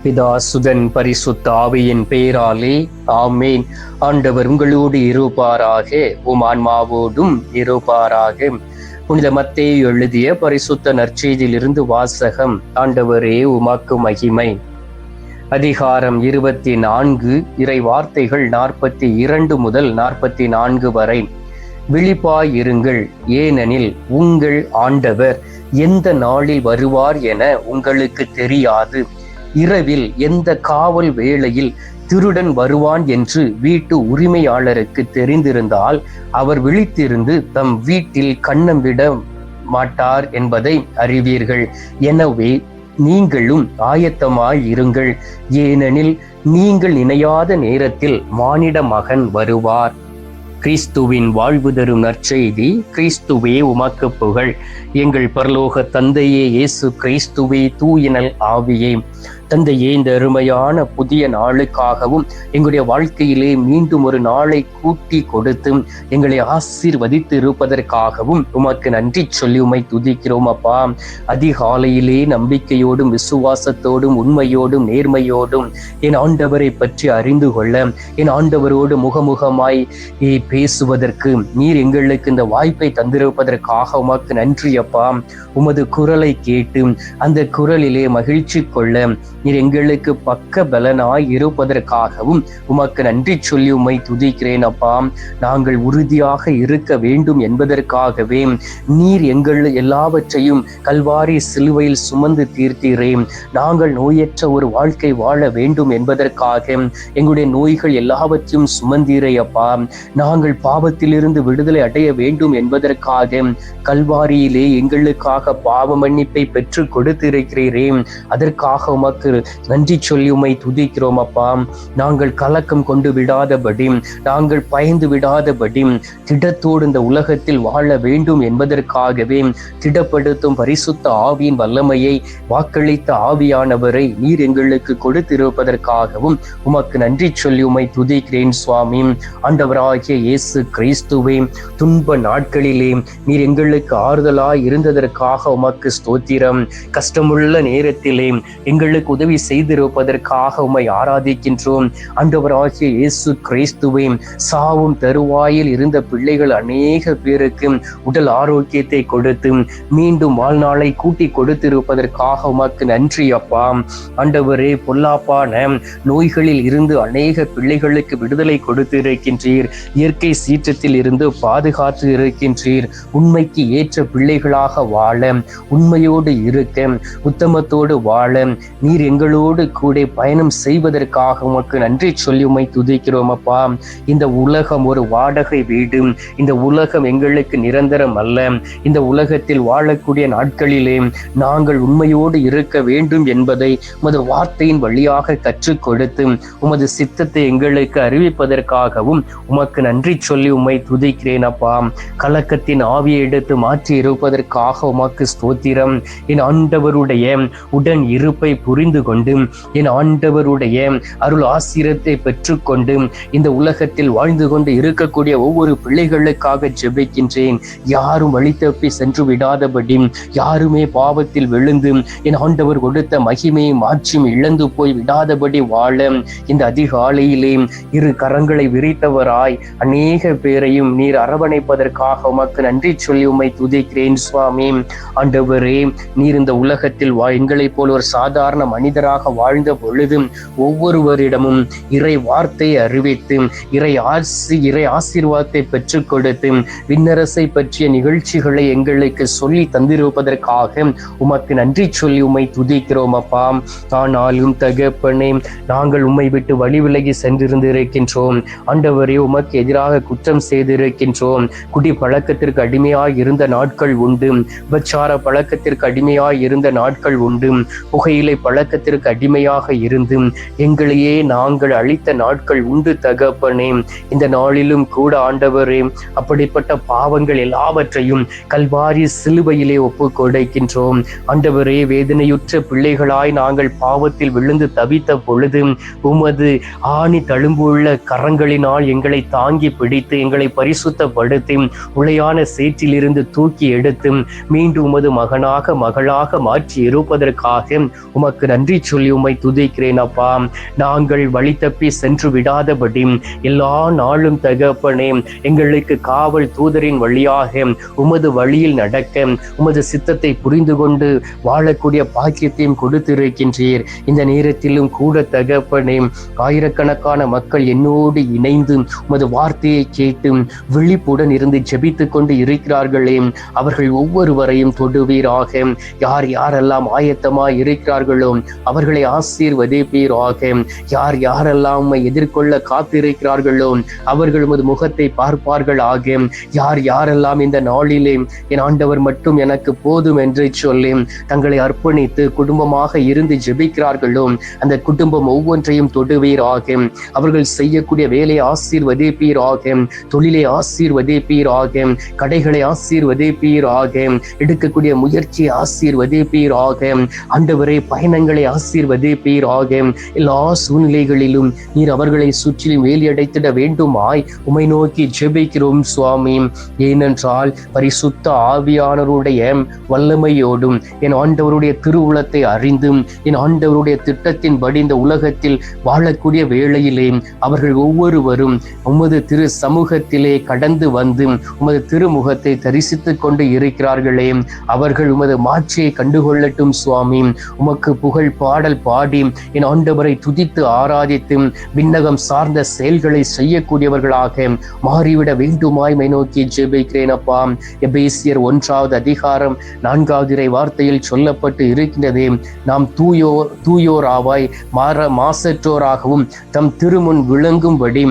பிதா சுதன் பரிசுத்த ஆவியின் பெயராலே ஆமேன். ஆண்டவர் உங்களோடு இருப்பாராக, உம் ஆன்மாவோடும் இருப்பாராக. புனித மத்தேயு எழுதிய பரிசுத்த நற்செய்தியிலிருந்து வாசகம். ஆண்டவரே உமக்கு மகிமை. அதிகாரம் 24, இறை வார்த்தைகள் 42 முதல் 44 வரை. விழிப்பாயிருங்கள், ஏனெனில் உங்கள் ஆண்டவர் எந்த நாளில் வருவார் என உங்களுக்கு தெரியாது. இரவில் எந்த காவல் வேளையில் திருடன் வருவான் என்று வீட்டு உரிமையாளருக்கு தெரிந்திருந்தால் அவர் விழித்திருந்து தம் வீட்டில் கன்னம் விட மாட்டார் என்பதை அறிவீர்கள். எனவே நீங்களும் ஆயத்தமாய் இருங்கள், ஏனெனில் நீங்கள் நினையாத நேரத்தில் மானிட மகன் வருவார். கிறிஸ்துவின் வாழ்வு தரும் நற்செய்தி. கிறிஸ்துவே உமக்கு புகழ். எங்கள் பரலோக தந்தையே, இயேசு கிறிஸ்துவே, தூயனல் ஆவியே, தந்தையே, இந்த அருமையான புதிய நாளுக்காகவும் எங்களுடைய வாழ்க்கையிலே மீண்டும் ஒரு நாளை கூட்டி கொடுத்து எங்களை ஆசீர்வதித்து இருப்பதற்காகவும் உமக்கு நன்றி சொல்லி உம்மை துதிக்கிறோம் அப்பா. அதிகாலையிலே நம்பிக்கையோடும் விசுவாசத்தோடும் உண்மையோடும் நேர்மையோடும் என் ஆண்டவரை பற்றி அறிந்து கொள்ள, என் ஆண்டவரோடு முகமுகமாய் பேசுவதற்கு நீர் எங்களுக்கு இந்த வாய்ப்பை தந்திருப்பதற்காக உமக்கு நன்றி அப்பா. உமது குரலை கேட்டு அந்த குரலிலே மகிழ்ச்சி கொள்ள நீர் எங்களுக்கு பக்க பலனாய் இருப்பதற்காகவும் உமக்கு நன்றி சொல்லி உம்மை துதிக்கிறேன் அப்பா. நாங்கள் உறுதியாக இருக்க வேண்டும் என்பதற்காகவே நீர் எங்கள் எல்லாவற்றையும் கல்வாரி சிலுவையில் சுமந்து தீர்த்தீரே. நாங்கள் நோயற்ற ஒரு வாழ்க்கை வாழ வேண்டும் என்பதற்காக எங்களுடைய நோய்கள் எல்லாவற்றையும் சுமந்தீரே அப்பா. நாங்கள் பாவத்திலிருந்து விடுதலை அடைய வேண்டும் என்பதற்காக கல்வாரியிலே எங்களுக்காக பாவ மன்னிப்பை பெற்று கொடுத்திருக்கிறீரே. அதற்காக உமக்கு நன்றி சொல்லி உம்மை துதிக்கிறோம் அப்பா. நாங்கள் கலக்கம் கொண்டு விடாதபடி, நாங்கள் பயந்து விடாதபடி திடத்தோடு இந்த உலகத்தில் வாழ வேண்டும் என்பதற்காகவே திடப்படுத்தும் பரிசுத்த ஆவியின் வல்லமையை வாக்களித்த ஆவியானவரை நீர் எங்களுக்கு கொடுத்திருப்பதற்காகவும் உமக்கு நன்றி சொல்லி உம்மை துதிக்கிறேன் சுவாமி. ஆண்டவராகிய இயேசு கிறிஸ்துவே, துன்ப நாட்களிலே நீர் எங்களுக்கு ஆறுதலாய் இருந்ததற்காக உமக்கு ஸ்தோத்திரம். கஷ்டமுள்ள நேரத்திலே எங்களுக்கு உதவி செய்திருப்பதற்காக உம்மை ஆராதிக்கின்றோம். ஆண்டவராகிய இயேசு கிறிஸ்துவே, சாவும் தருவாயில் இருந்த பிள்ளைகள் அநேக பேருக்கு உடல் ஆரோக்கியத்தை கொடுத்து மீண்டும் வாழ்நாளை கூட்டி கொடுத்திருப்பதற்காக உமக்கு நன்றி அப்பா. ஆண்டவரே, பொல்லாப்பான நோய்களில் இருந்து அநேக பிள்ளைகளுக்கு விடுதலை கொடுத்திருக்கின்றீர். இயற்கை சீற்றத்தில் இருந்து பாதுகாத்து இருக்கின்றீர். உண்மைக்கு ஏற்ற பிள்ளைகளாக வாழ, உண்மையோடு இருக்க, உத்தமத்தோடு வாழ நீர் எங்களோடு கூட பயணம் செய்வதற்காக உமக்கு நன்றி சொல்லி உம்மை துதிக்கிறோம் அப்பா. இந்த உலகம் ஒரு வாடகை வீடு. இந்த உலகம் எங்களுக்கு நிரந்தரம் அல்ல. இந்த உலகத்தில் வாழக்கூடிய நாட்களிலே நாங்கள் உண்மையோடு இருக்க வேண்டும் என்பதை உமது வார்த்தையின் வழியாக கற்றுக் கொடுத்து உமது சித்தத்தை எங்களுக்கு அறிவிப்பதற்காகவும் உமக்கு நன்றி சொல்லி உம்மை துதிக்கிறேன் அப்பா. கலக்கத்தின் ஆவியை எடுத்து மாற்றி இருப்பதற்காக உமக்கு ஸ்தோத்திரம். என் ஆண்டவருடைய உடன் இருப்பை புரிந்து கொண்டு, என் ஆண்டவருடைய அருள் ஆசீர்வாதத்தை பெற்றுக்கொண்டு இந்த உலகத்தில் வாழ்ந்து கொண்டு இருக்கக்கூடிய ஒவ்வொரு பிள்ளைகளுக்காக ஜெபிக்கின்றேன். யாரும் வழி தப்பி சென்று விடாதபடி, யாருமே பாவத்தில் விழுந்து என் ஆண்டவர் கொடுத்த மகிமையை மாற்றியும் இழந்து போய் விடாதபடி வாழ இந்த அதிகாலையிலே இரு கரங்களை விரித்தவராய் அநேக பேரையும் நீர் அரவணைப்பதற்காக உமக்கு நன்றி சொல்லி உம்மை துதிக்கிறேன் சுவாமி. ஆண்டவரே, நீர் இந்த உலகத்தில் எங்களை போல ஒரு சாதாரண மனிதராக வாழ்ந்த பொழுது ஒவ்வொருவரிடமும் இறை வார்த்தை அறிவித்து, இறை ஆசீர்வாதத்தை பெற்றுக் கொடுத்து விண்ணரசை பற்றிய நிகழ்ச்சிகளை எங்களுக்கு சொல்லி தந்திருப்பதற்காக உமக்கு நன்றி சொல்லி உம்மை துதிக்கிறோம் அப்பா. ஆனாலும் தகப்பனே, நாங்கள் உம்மை விட்டு வழி விலகி சென்றிருந்திருக்கின்றோம். ஆண்டவரே, உமக்கு எதிராக குற்றம் செய்திருக்கின்றோம். குடி பழக்கத்திற்கு அடிமையாய் இருந்த நாட்கள் உண்டு. விபச்சார பழக்கத்திற்கு அடிமையாய் இருந்த நாட்கள் உண்டு. புகையிலை பழக்கத்திற்கு அடிமையாக இருந்து எங்களையே நாங்கள் அழித்த நாட்கள் உண்டு தகப்பனே. இந்த நாளிலும் கூட ஆண்டவரே, அப்படிப்பட்ட பாவங்கள் எல்லாவற்றையும் கல்வாரி சிலுவையிலே ஒப்பு கொடுக்கின்றோம். ஆண்டவரே, வேதனையுற்ற பிள்ளைகளாய் நாங்கள் பாவத்தில் விழுந்து தவித்த பொழுது உமது ஆணி தழும்புள்ள கரங்களினால் எங்களை தாங்கி பிடித்து எங்களை பரிசுத்தப்படுத்தி உளையான சேற்றிலிருந்து தூக்கி எடுத்து மீண்டும் உமது மகனாக மகளாக மாற்றி இருப்பதற்காக உமக்கு நன்றி நன்றி சொல்லி உம்மை துதிக்கிறேன் அப்பா. நாங்கள் வழி தப்பி சென்று விடாதபடி எல்லா நாளும் தகப்பனே எங்களுக்கு காவல் தூதரின் வழியாக உமது வழியில் நடக்க உமது சித்தத்தை புரிந்து கொண்டு வாழக்கூடிய பாக்கியத்தையும் கொடுத்திருக்கின்றீர். இந்த நேரத்திலும் கூட தகப்பனே ஆயிரக்கணக்கான மக்கள் என்னோடு இணைந்து உமது வார்த்தையை கேட்டு விழிப்புடன் இருந்து ஜெபித்து கொண்டு இருக்கிறார்களே, அவர்கள் ஒவ்வொருவரையும் தொடுவீராக. யார் யாரெல்லாம் ஆயத்தமாய் இருக்கிறார்களோ அவர்களை ஆசீர்வதிப்பீராக. யார் யாரெல்லாம் எதிர்கொள்ள காத்திருக்கிறார்களோ அவர்கள் உமது முகத்தை பார்ப்பார்கள் ஆக. யார் யாரெல்லாம் இந்த நாளிலே என் ஆண்டவர் மட்டும் எனக்கு போதும் என்று சொல்லி தங்களை அர்ப்பணித்து குடும்பமாக இருந்து ஜெபிக்கிறார்களோ அந்த குடும்பம் ஒவ்வொன்றையும் தொடுவீராக. அவர்கள் செய்யக்கூடிய வேலையை ஆசீர்வதிப்பீராக, தொழிலை ஆசீர்வதிப்பீராக, கடைகளை ஆசீர்வதிப்பீராக, எடுக்கக்கூடிய முயற்சியை ஆசீர்வதிப்பீராக. ஆண்டவரே பயணங்களை ஆசீர்வதிப்பீராக. எல்லா சூழ்நிலைகளிலும் நீர் அவர்களை சுற்றிலும் வேலியடைத்திட வேண்டுமாய் உமை நோக்கி ஜெபிக்கிறோம் சுவாமி. ஏனென்றால் பரிசுத்த ஆவியானவருடைய வல்லமையோடும் என் ஆண்டவருடைய திருவுளத்தை அறிந்தும் என் ஆண்டவருடைய திட்டத்தின்படி இந்த உலகத்தில் வாழக்கூடிய வேளையிலே அவர்கள் ஒவ்வொருவரும் உமது திரு சமூகத்திலே கடந்து வந்து உமது திருமுகத்தை தரிசித்துக் கொண்டு இருக்கிறார்களே, அவர்கள் உமது மாட்சியை கண்டுகொள்ளட்டும் சுவாமி. உமக்கு புகழ் பாடல் பாடி என் ஆண்டவரை துதித்து ஆராதித்து விண்ணகம் சார்ந்த செயல்களை செய்யக்கூடியவர்களாக மாறிவிட வேண்டுமாய் மை நோக்கி ஜெபிக்கிறேன் அப்பா. எபேசியர் 1 அதிகாரம் 4 வார்த்தையில் சொல்லப்பட்டு இருக்கின்றதே, நாம் தூயோராவாய் மாசற்றோராகவும் தம் திருமுன் விளங்கும்படி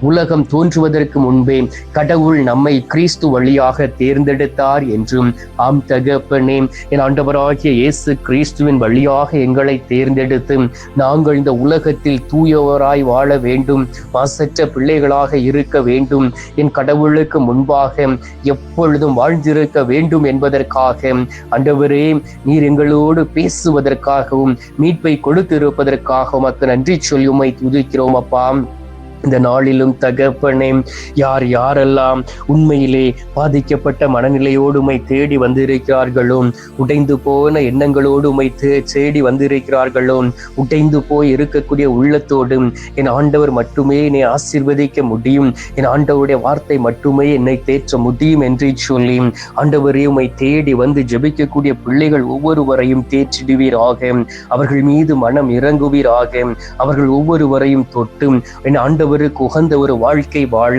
உலகம் தோன்றுவதற்கு முன்பே கடவுள் நம்மை கிறிஸ்து வழியாக தேர்ந்தெடுத்தார் என்றும். ஆம் தகப்பனே, என் ஆண்டவராகிய இயேசு கிறிஸ்துவின் வழியாக எங்களை தேர்ந்தெடுத்து நாங்கள் இந்த உலகத்தில் தூயோராய் வாழ வேண்டும், மாசற்ற பிள்ளைகளாக இருக்க வேண்டும், என் கடவுளுக்கு முன்பாக எப்பொழுதும் வாழ்ந்திருக்க வேண்டும் என்பதற்காக ஆண்டவரே நீர் எங்களோடு பேசுவதற்காகவும் மீட்பை கொடுத்திருப்பதற்காக உமக்கு நன்றி சொல்லி உம்மை துதிக்கிறோம் அப்பா. இந்த நாளிலும் தகப்பனே, யார் யாரெல்லாம் உண்மையிலே பாதிக்கப்பட்ட மனநிலையோடு உம்மை தேடி வந்திருக்கிறார்களோ, உடைந்து போன எண்ணங்களோடு உம்மை தேடி வந்திருக்கிறார்களோ, உடைந்து போய் இருக்கக்கூடிய உள்ளத்தோடு என் ஆண்டவர் மட்டுமே என்னை ஆசீர்வதிக்க முடியும், என் ஆண்டவருடைய வார்த்தை மட்டுமே என்னை தேற்ற முடியும் என்று சொல்லி ஆண்டவரே உம்மை தேடி வந்து ஜெபிக்கக்கூடிய பிள்ளைகள் ஒவ்வொருவரையும் தேற்றிடுவீராக. அவர்கள் மீது மனம் இறங்குவீராக. அவர்கள் ஒவ்வொருவரையும் தொட்டு என் ஆண்டவர் உகந்த ஒரு வாழ்க்கை வாழ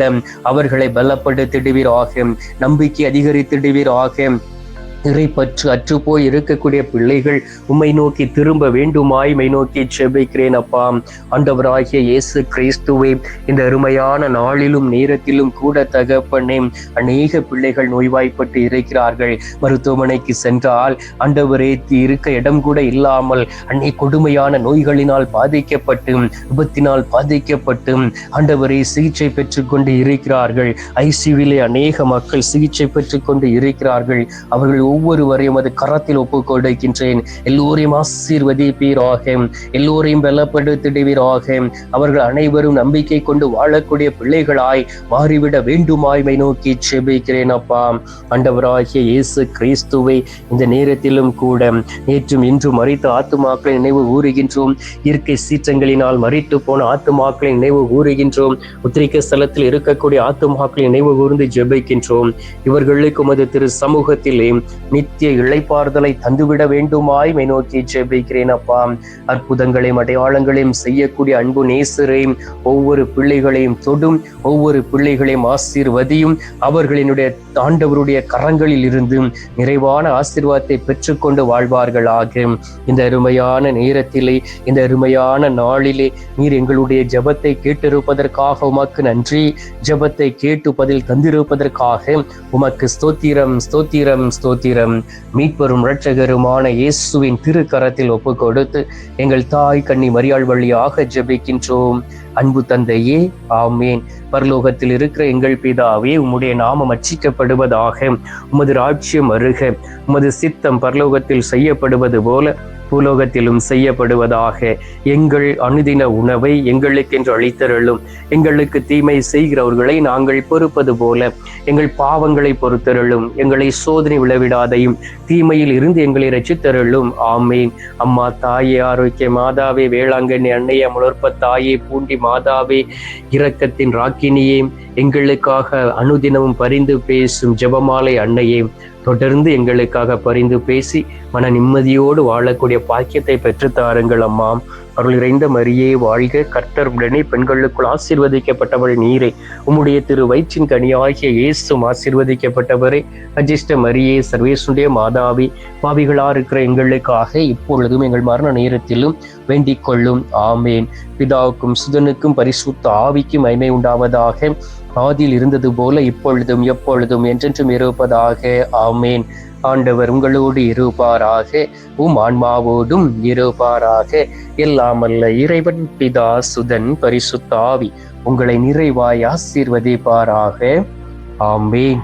அவர்களை பலப்படுத்திடுவீராக, நம்பிக்கை அதிகரித்திடுவீராக. இறைப்பற்று அற்றுப்போய் இருக்கக்கூடிய பிள்ளைகள் உம்மை நோக்கி திரும்ப வேண்டுமாய் மை நோக்கி ஜெபிக்கிறேன் அப்பா. ஆண்டவராகிய இயேசு கிறிஸ்துவே, இந்த அருமையான நாளிலும் நேரத்திலும் கூட தகப்பனே, அநேக பிள்ளைகள் நோய்வாய்ப்பட்டு இருக்கிறார்கள். மருத்துவமனைக்கு சென்றால் ஆண்டவரே இருக்க இடம் கூட இல்லாமல் அநேக கொடுமையான நோய்களினால் பாதிக்கப்பட்டு விபத்தினால் பாதிக்கப்பட்டு ஆண்டவரே சிகிச்சை பெற்றுக்கொண்டு இருக்கிறார்கள். ஐசியூவிலே அநேக மக்கள் சிகிச்சை பெற்றுக்கொண்டு இருக்கிறார்கள். அவர்கள் ஒவ்வொருவரையும் அது கரத்தில் ஒப்புக் கொடுக்கின்றேன். எல்லோரையும் ஆசீர்வதிப்பீராக, எல்லோரையும் பலப்படுத்திடுவீராக. அவர்கள் அனைவரும் நம்பிக்கை கொண்டு வாழக்கூடிய பிள்ளைகளாய் மாறிவிட வேண்டுமாய் மை நோக்கி ஜெபிக்கிறேன் அப்பா. ஆண்டவராகிய இயேசு கிறிஸ்துவை, இந்த நேரத்திலும் கூட நேற்றும் இன்றும் மரித்த ஆத்துமாக்களை நினைவு கூறுகின்றோம். இயற்கை சீற்றங்களினால் மரித்து போன ஆத்துமாக்களை நினைவு கூறுகின்றோம். உத்திரிக்க ஸ்தலத்தில் இருக்கக்கூடிய ஆத்துமாக்களை நினைவு கூர்ந்து ஜெபிக்கின்றோம். இவர்களுக்கு உமது திரு சமூகத்திலே நித்திய இளைப்பாறுதலை தந்துவிட வேண்டுமாய் மை நோக்கி ஜெபிக்கிறேன் அப்பா. அற்புதங்களையும் அடையாளங்களையும் செய்யக்கூடிய அன்பு நேசரையும் ஒவ்வொரு பிள்ளைகளையும் தொடும், ஒவ்வொரு பிள்ளைகளையும் ஆசீர்வதியும். அவர்களினுடைய ஆண்டவருடைய கரங்களில் இருந்து நிறைவான ஆசீர்வாதத்தை பெற்றுக்கொண்டு வாழ்வார்களாக. இந்த அருமையான நேரத்திலே, இந்த அருமையான நாளிலே நீர் எங்களுடைய ஜெபத்தை கேட்டிருப்பதற்காக உமக்கு நன்றி. ஜெபத்தை கேட்டு பதில் தந்திருப்பதற்காக உமக்கு ஸ்தோத்திரம், ஸ்தோத்திரம், ஸ்தோத்திரம். மீட்பெரும் இரட்சகருமான இயேசுவின் திருக்கரத்தில் ஒப்பு கொடுத்து எங்கள் தாய் கன்னி மரியாள் வழியாக ஜெபிக்கின்றோம். அன்பு தந்தையே, ஆமேன். பரலோகத்தில் இருக்கிற எங்கள் பிதாவே, உம்முடைய நாமம் அர்ச்சிக்கப்படுவதாக, உமது ராஜ்யம் வருக, உமது சித்தம் பரலோகத்தில் செய்யப்படுவது போல பூலோகத்திலும் செய்யப்படுவதாக. எங்கள் அனுதின உணவை எங்களுக்கென்று அளித்தருளும். எங்களுக்கு தீமை செய்கிறவர்களை நாங்கள் பொறுப்பது போல எங்கள் பாவங்களை பொறுத்தருளும். எங்களை சோதனை விளைவிடாதையும் தீமையில் இருந்து எங்களை ரட்சித்தருளும். ஆமேன். அம்மா தாயே, ஆரோக்கிய மாதாவே, வேளாங்கண்ணி அன்னையே, முளர்ப்ப தாயே, பூண்டி மாதாவே, இரக்கத்தின் ராக்கினியே, எங்களுக்காக அனுதினமும் பரிந்து பேசும் ஜெபமாலை அன்னையே, தொடர்ந்து எங்களுக்காக பரிந்து பேசி மன நிம்மதியோடு வாழக்கூடிய பாக்கியத்தை பெற்றுத்தாருங்கள் அம்மா. அருள் நிறைந்த மரியே வாழ்க, கர்த்தர் உடனே பெண்களுக்குள் ஆசீர்வதிக்கப்பட்டவள் நீரே, உம்முடைய திரு வயிற்றின் கனியாகிய இயேசுவும் ஆசீர்வதிக்கப்பட்டவரே. அஜிஷ்ட மரியே, சர்வேசுடைய மாதாவி, பாவிகளா இருக்கிற எங்களுக்காக இப்பொழுதும் எங்கள் மரண நேரத்திலும் வேண்டிக் கொள்ளும். ஆமேன். பிதாவுக்கும் சுதனுக்கும் பரிசுத்த ஆவிக்கும் மகிமை உண்டாவதாக. ஆதியில் இருந்தது போல இப்பொழுதும் எப்பொழுதும் என்றென்றும் இருப்பதாக. ஆமேன். ஆண்டவர் உங்களோடு இருப்பாராக, உம் ஆன்மாவோடும் இருப்பாராக. எல்லாமல்ல இறைவன் பிதா, சுதன், பரிசுத்த ஆவி உங்களை நிறைவாய் ஆசீர்வதிப்பாராக. ஆமேன்.